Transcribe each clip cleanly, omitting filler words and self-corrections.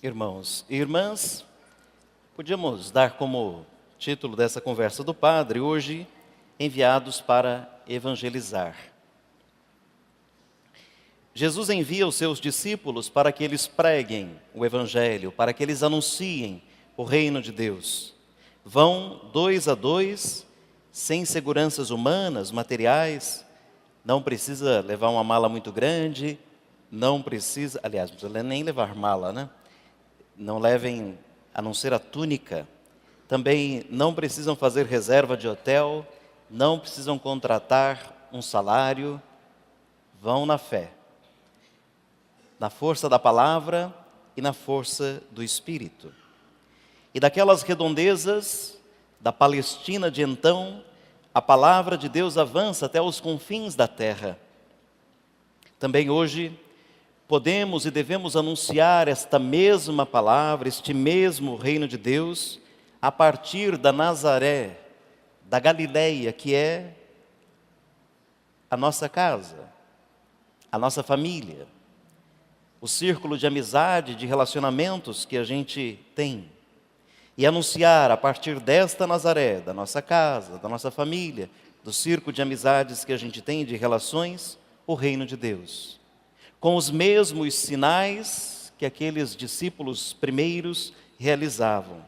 Irmãos e irmãs, podíamos dar como título dessa conversa do padre hoje, enviados para evangelizar. Jesus envia os seus discípulos para que eles preguem o evangelho, para que eles anunciem o reino de Deus. Vão 2 a 2, sem seguranças humanas, materiais, não precisa levar uma mala muito grande, não precisa nem levar mala, né? Não levem, a não ser a túnica. Também não precisam fazer reserva de hotel, não precisam contratar um salário. Vão na fé, na força da palavra e na força do Espírito. E daquelas redondezas da Palestina de então, a palavra de Deus avança até os confins da terra. Também hoje, podemos e devemos anunciar esta mesma palavra, este mesmo reino de Deus, a partir da Nazaré, da Galileia, que é a nossa casa, a nossa família, o círculo de amizade, de relacionamentos que a gente tem. E anunciar a partir desta Nazaré, da nossa casa, da nossa família, do círculo de amizades que a gente tem, de relações, o reino de Deus. Com os mesmos sinais que aqueles discípulos primeiros realizavam.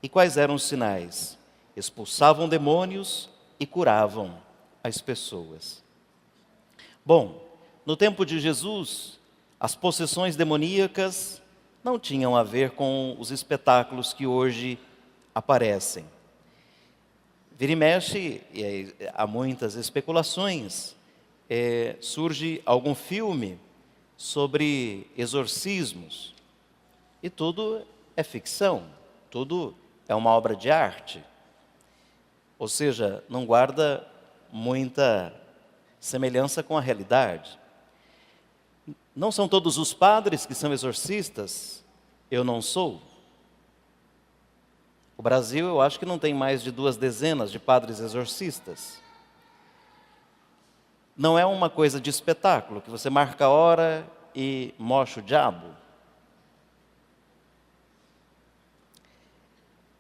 E quais eram os sinais? Expulsavam demônios e curavam as pessoas. Bom, no tempo de Jesus, as possessões demoníacas não tinham a ver com os espetáculos que hoje aparecem. Vira e mexe, e há muitas especulações, surge algum filme sobre exorcismos, e tudo é ficção, tudo é uma obra de arte, ou seja, não guarda muita semelhança com a realidade. Não são todos os padres que são exorcistas, eu não sou. O Brasil, eu acho que não tem mais de 2 dezenas de padres exorcistas. Não é uma coisa de espetáculo, que você marca a hora e mocha o diabo.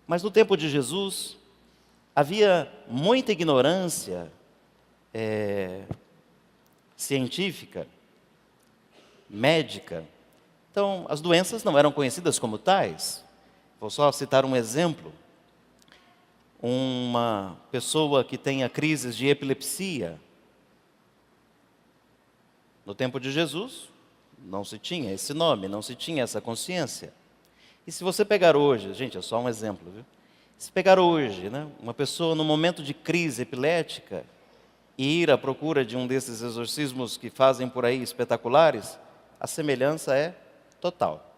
Mas no tempo de Jesus, havia muita ignorância científica, médica. Então, as doenças não eram conhecidas como tais. Vou só citar um exemplo. Uma pessoa que tenha crises de epilepsia. No tempo de Jesus, não se tinha esse nome, não se tinha essa consciência. E se você pegar hoje, gente, é só um exemplo, viu? Se pegar hoje, né, uma pessoa no momento de crise epilética e ir à procura de um desses exorcismos que fazem por aí espetaculares, a semelhança é total.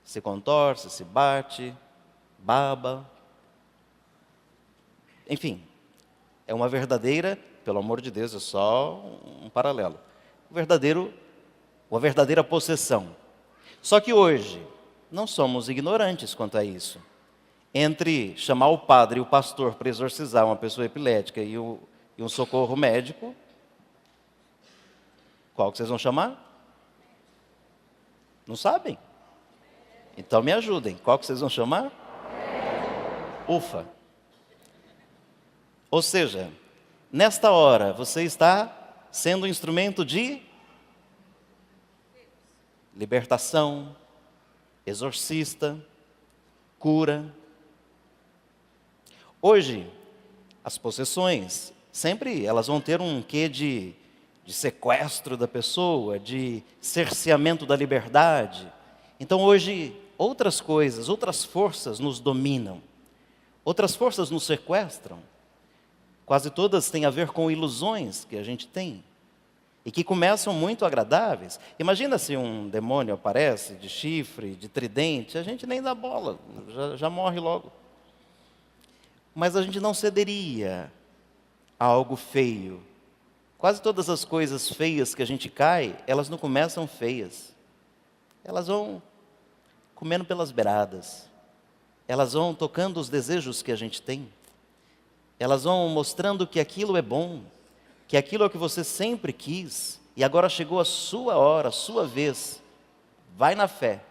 Se contorce, se bate, baba. Enfim, é uma verdadeira, pelo amor de Deus, é só um paralelo. Uma verdadeira possessão. Só que hoje, não somos ignorantes quanto a isso. Entre chamar o padre e o pastor para exorcizar uma pessoa epilética e um socorro médico, qual que vocês vão chamar? Não sabem? Então me ajudem. Qual que vocês vão chamar? Ufa. Ou seja, nesta hora você está sendo um instrumento de libertação, exorcista, cura. Hoje, as possessões, sempre elas vão ter um quê de sequestro da pessoa, de cerceamento da liberdade. Então hoje, outras coisas, outras forças nos dominam. Outras forças nos sequestram. Quase todas têm a ver com ilusões que a gente tem. E que começam muito agradáveis. Imagina se um demônio aparece de chifre, de tridente, a gente nem dá bola, já morre logo. Mas a gente não cederia a algo feio. Quase todas as coisas feias que a gente cai, elas não começam feias. Elas vão comendo pelas beiradas. Elas vão tocando os desejos que a gente tem. Elas vão mostrando que aquilo é bom, que aquilo é o que você sempre quis, e agora chegou a sua hora, a sua vez. Vai na fé.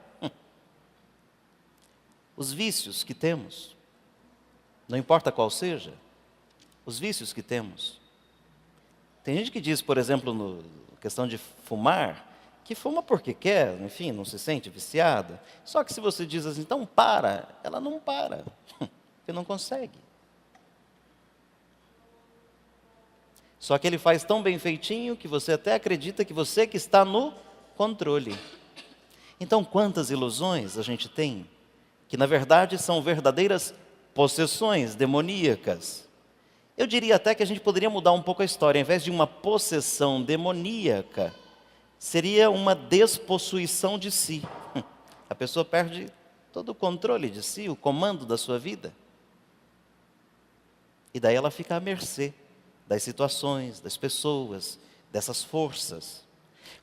os vícios que temos, não importa qual seja, os vícios que temos. Tem gente que diz, por exemplo, na questão de fumar, que fuma porque quer, enfim, não se sente viciada. Só que se você diz assim, então para, ela não para, porque não consegue. Só que ele faz tão bem feitinho que você até acredita que você que está no controle. Então, quantas ilusões a gente tem, que na verdade são verdadeiras possessões demoníacas. Eu diria até que a gente poderia mudar um pouco a história. Ao invés de uma possessão demoníaca, seria uma despossuição de si. A pessoa perde todo o controle de si, o comando da sua vida. E daí ela fica à mercê das situações, das pessoas, dessas forças.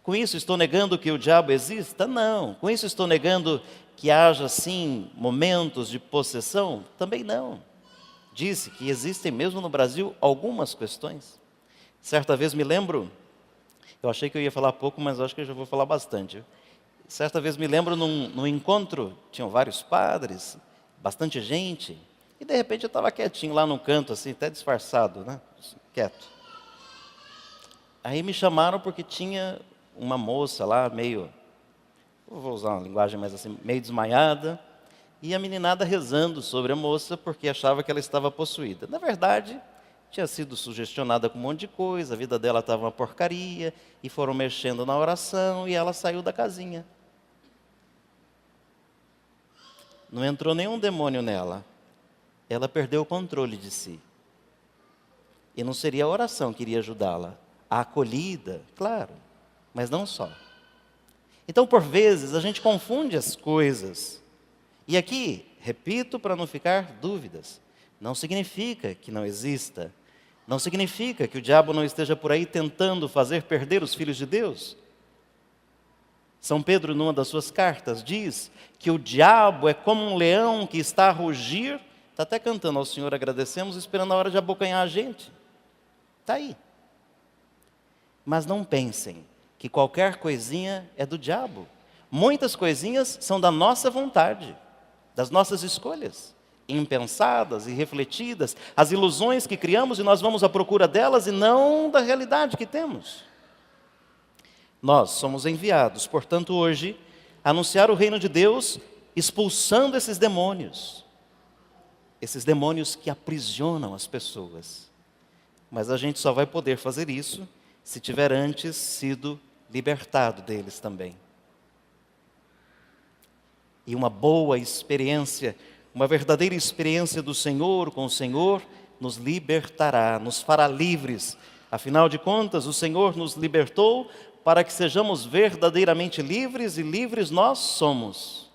Com isso estou negando que o diabo exista? Não. Com isso estou negando que haja, sim, momentos de possessão? Também não. Disse que existem mesmo no Brasil algumas questões. Certa vez me lembro, eu achei que eu ia falar pouco, mas acho que eu já vou falar bastante. Certa vez me lembro num encontro, tinham vários padres, bastante gente, e de repente eu estava quietinho lá num canto, assim, até disfarçado, né? Quieto. Aí me chamaram porque tinha uma moça lá, meio, vou usar uma linguagem mais assim, meio desmaiada, e a meninada rezando sobre a moça porque achava que ela estava possuída. Na verdade, tinha sido sugestionada com um monte de coisa, a vida dela estava uma porcaria, e foram mexendo na oração e ela saiu da casinha. Não entrou nenhum demônio nela. Ela perdeu o controle de si. E não seria a oração que iria ajudá-la. A acolhida, claro, mas não só. Então, por vezes, a gente confunde as coisas. E aqui, repito para não ficar dúvidas, não significa que não exista, não significa que o diabo não esteja por aí tentando fazer perder os filhos de Deus. São Pedro, numa das suas cartas, diz que o diabo é como um leão que está a rugir, está até cantando ao Senhor, agradecemos, esperando a hora de abocanhar a gente. Está aí. Mas não pensem que qualquer coisinha é do diabo. Muitas coisinhas são da nossa vontade, das nossas escolhas, impensadas e refletidas, as ilusões que criamos e nós vamos à procura delas e não da realidade que temos. Nós somos enviados, portanto, hoje, a anunciar o reino de Deus, expulsando esses demônios que aprisionam as pessoas. Mas a gente só vai poder fazer isso se tiver antes sido libertado deles também. E uma boa experiência, uma verdadeira experiência do Senhor com o Senhor, nos libertará, nos fará livres. Afinal de contas, o Senhor nos libertou para que sejamos verdadeiramente livres, e livres nós somos.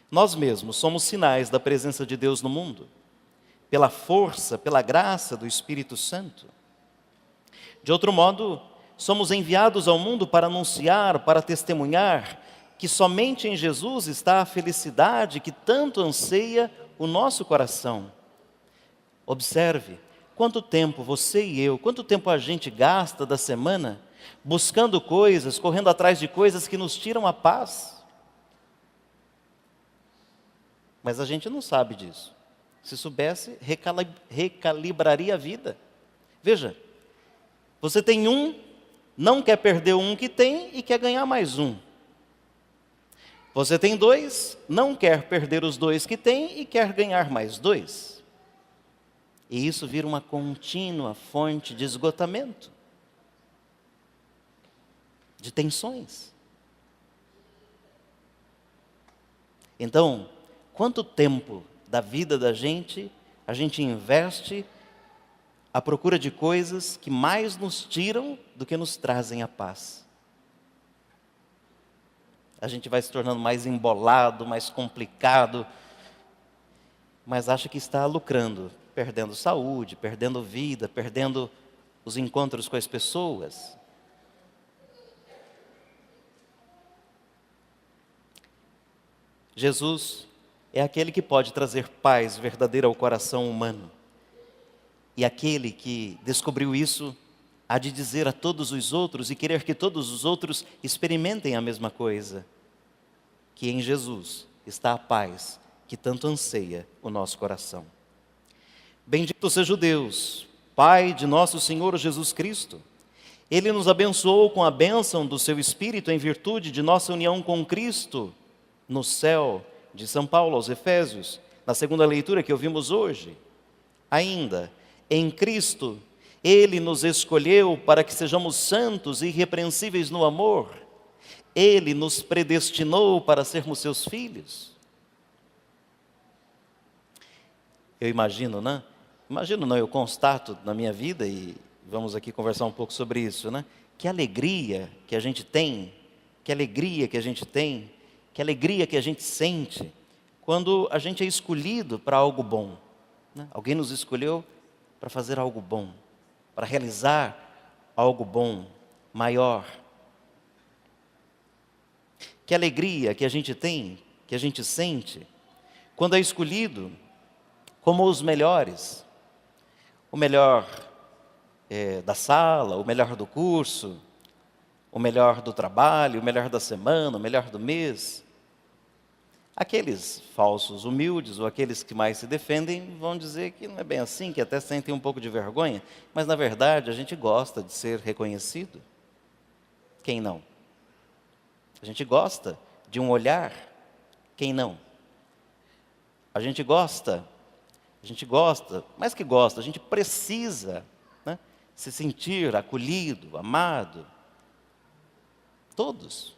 Nós mesmos somos sinais da presença de Deus no mundo, pela força, pela graça do Espírito Santo. De outro modo, somos enviados ao mundo para anunciar, para testemunhar que somente em Jesus está a felicidade que tanto anseia o nosso coração. Observe, quanto tempo você e eu, quanto tempo a gente gasta da semana buscando coisas, correndo atrás de coisas que nos tiram a paz. Mas a gente não sabe disso. Se soubesse, recalibraria a vida. Veja, você tem um, não quer perder o um que tem e quer ganhar mais um. Você tem dois, não quer perder os dois que tem e quer ganhar mais dois. E isso vira uma contínua fonte de esgotamento, de tensões. Então, quanto tempo da vida da gente a gente investe à procura de coisas que mais nos tiram do que nos trazem a paz? A gente vai se tornando mais embolado, mais complicado, mas acha que está lucrando, perdendo saúde, perdendo vida, perdendo os encontros com as pessoas. Jesus é aquele que pode trazer paz verdadeira ao coração humano. E aquele que descobriu isso há de dizer a todos os outros e querer que todos os outros experimentem a mesma coisa. que em Jesus está a paz que tanto anseia o nosso coração. Bendito seja o Deus, Pai de nosso Senhor Jesus Cristo. Ele nos abençoou com a bênção do seu Espírito em virtude de nossa união com Cristo no céu, de São Paulo aos Efésios, na segunda leitura que ouvimos hoje. Ainda, em Cristo, Ele nos escolheu para que sejamos santos e irrepreensíveis no amor. Ele nos predestinou para sermos seus filhos. Eu imagino, né? Imagino não, eu constato na minha vida, e vamos aqui conversar um pouco sobre isso, né? Que alegria que a gente tem, que alegria que a gente tem, que alegria que a gente sente quando a gente é escolhido para algo bom, né? Alguém nos escolheu para fazer algo bom, para realizar algo bom, maior. Que alegria que a gente tem, que a gente sente quando é escolhido como os melhores. O melhor da sala, o melhor do curso, o melhor do trabalho, o melhor da semana, o melhor do mês. Aqueles falsos humildes, ou aqueles que mais se defendem, vão dizer que não é bem assim, que até sentem um pouco de vergonha, mas na verdade a gente gosta de ser reconhecido. Quem não? A gente gosta de um olhar. Quem não? A gente gosta, mais que gosta, a gente precisa, né, se sentir acolhido, amado. Todos.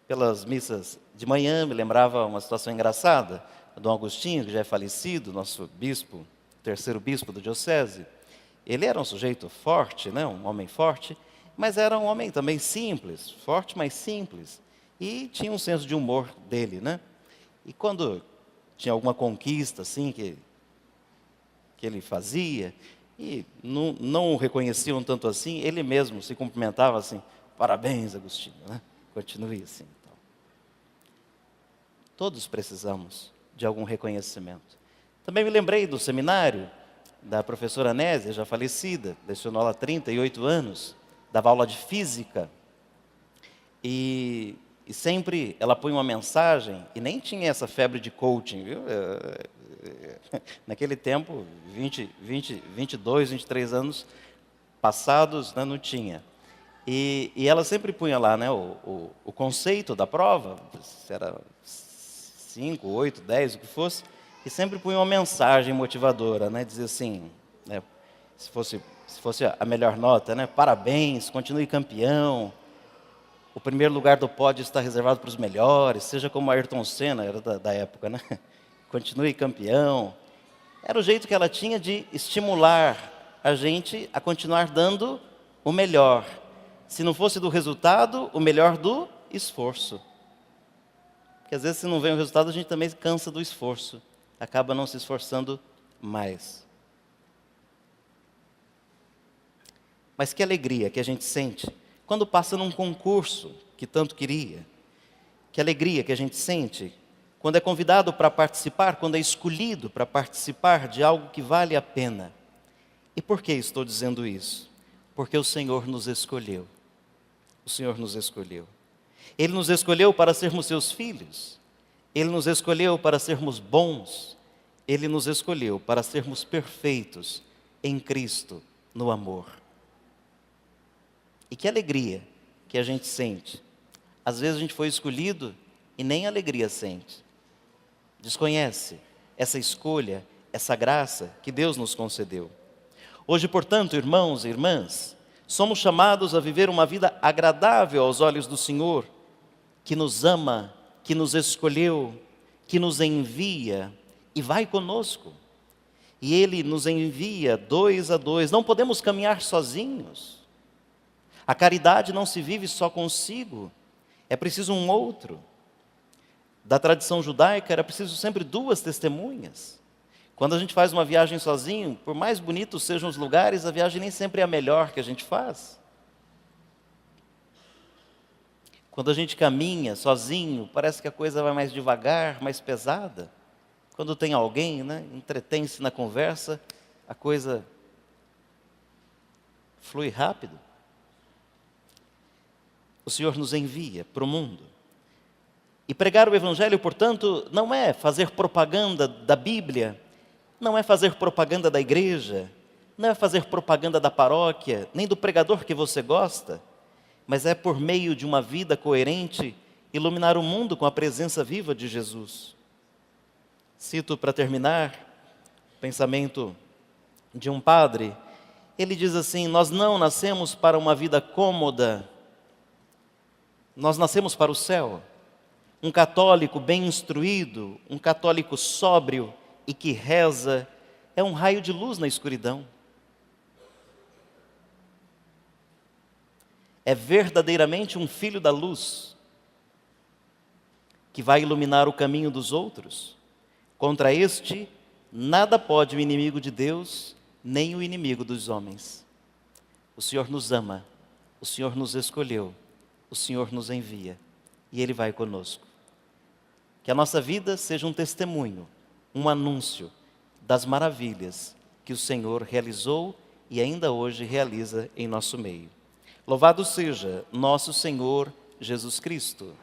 Pelas missas de manhã, me lembrava uma situação engraçada. Dom Agostinho, que já é falecido, nosso bispo, terceiro bispo da diocese. Ele era um sujeito forte, né, um homem forte, mas era um homem também simples, forte, mas simples. E tinha um senso de humor dele, né? E quando tinha alguma conquista assim que ele fazia, e não o reconheciam tanto assim, ele mesmo se cumprimentava assim: parabéns, Agostinho, né? Continue assim. Então. Todos precisamos de algum reconhecimento. Também me lembrei do seminário da professora Nésia, já falecida, lecionou lá há 38 anos, dava aula de física, e sempre ela põe uma mensagem, e nem tinha essa febre de coaching, viu? Naquele tempo, 22, 23 anos passados, né, não tinha. E ela sempre punha lá, né, o conceito da prova, se era 5, 8, 10, o que fosse, e sempre punha uma mensagem motivadora, né, dizia assim, né, se fosse a melhor nota, né, parabéns, continue campeão, o primeiro lugar do pódio está reservado para os melhores, seja como Ayrton Senna, era da época, né? Continue campeão. Era o jeito que ela tinha de estimular a gente a continuar dando o melhor. Se não fosse do resultado, o melhor do esforço. Porque às vezes se não vem o resultado, a gente também cansa do esforço. Acaba não se esforçando mais. Mas que alegria que a gente sente quando passa num concurso que tanto queria. Que alegria que a gente sente quando é convidado para participar, quando é escolhido para participar de algo que vale a pena. E por que estou dizendo isso? Porque o Senhor nos escolheu. O Senhor nos escolheu. Ele nos escolheu para sermos seus filhos. Ele nos escolheu para sermos bons. Ele nos escolheu para sermos perfeitos em Cristo, no amor. E que alegria que a gente sente. Às vezes a gente foi escolhido e nem alegria sente. Desconhece essa escolha, essa graça que Deus nos concedeu. Hoje, portanto, irmãos e irmãs, somos chamados a viver uma vida agradável aos olhos do Senhor, que nos ama, que nos escolheu, que nos envia e vai conosco. E Ele nos envia 2 a 2. Não podemos caminhar sozinhos. A caridade não se vive só consigo, é preciso um outro. Da tradição judaica era preciso sempre 2 testemunhas. Quando a gente faz uma viagem sozinho, por mais bonitos sejam os lugares, a viagem nem sempre é a melhor que a gente faz. Quando a gente caminha sozinho, parece que a coisa vai mais devagar, mais pesada. Quando tem alguém, né, entretém-se na conversa, a coisa flui rápido. O Senhor nos envia para o mundo, E pregar o Evangelho, portanto, não é fazer propaganda da Bíblia, não é fazer propaganda da igreja, não é fazer propaganda da paróquia, nem do pregador que você gosta, mas é por meio de uma vida coerente iluminar o mundo com a presença viva de Jesus. Cito para terminar o pensamento de um padre. Ele diz assim: nós não nascemos para uma vida cômoda, nós nascemos para o céu. Um católico bem instruído, um católico sóbrio e que reza, é um raio de luz na escuridão. É verdadeiramente um filho da luz, que vai iluminar o caminho dos outros. Contra este, nada pode o inimigo de Deus, nem o inimigo dos homens. O Senhor nos ama, o Senhor nos escolheu, o Senhor nos envia, e Ele vai conosco. Que a nossa vida seja um testemunho, um anúncio das maravilhas que o Senhor realizou e ainda hoje realiza em nosso meio. Louvado seja nosso Senhor Jesus Cristo.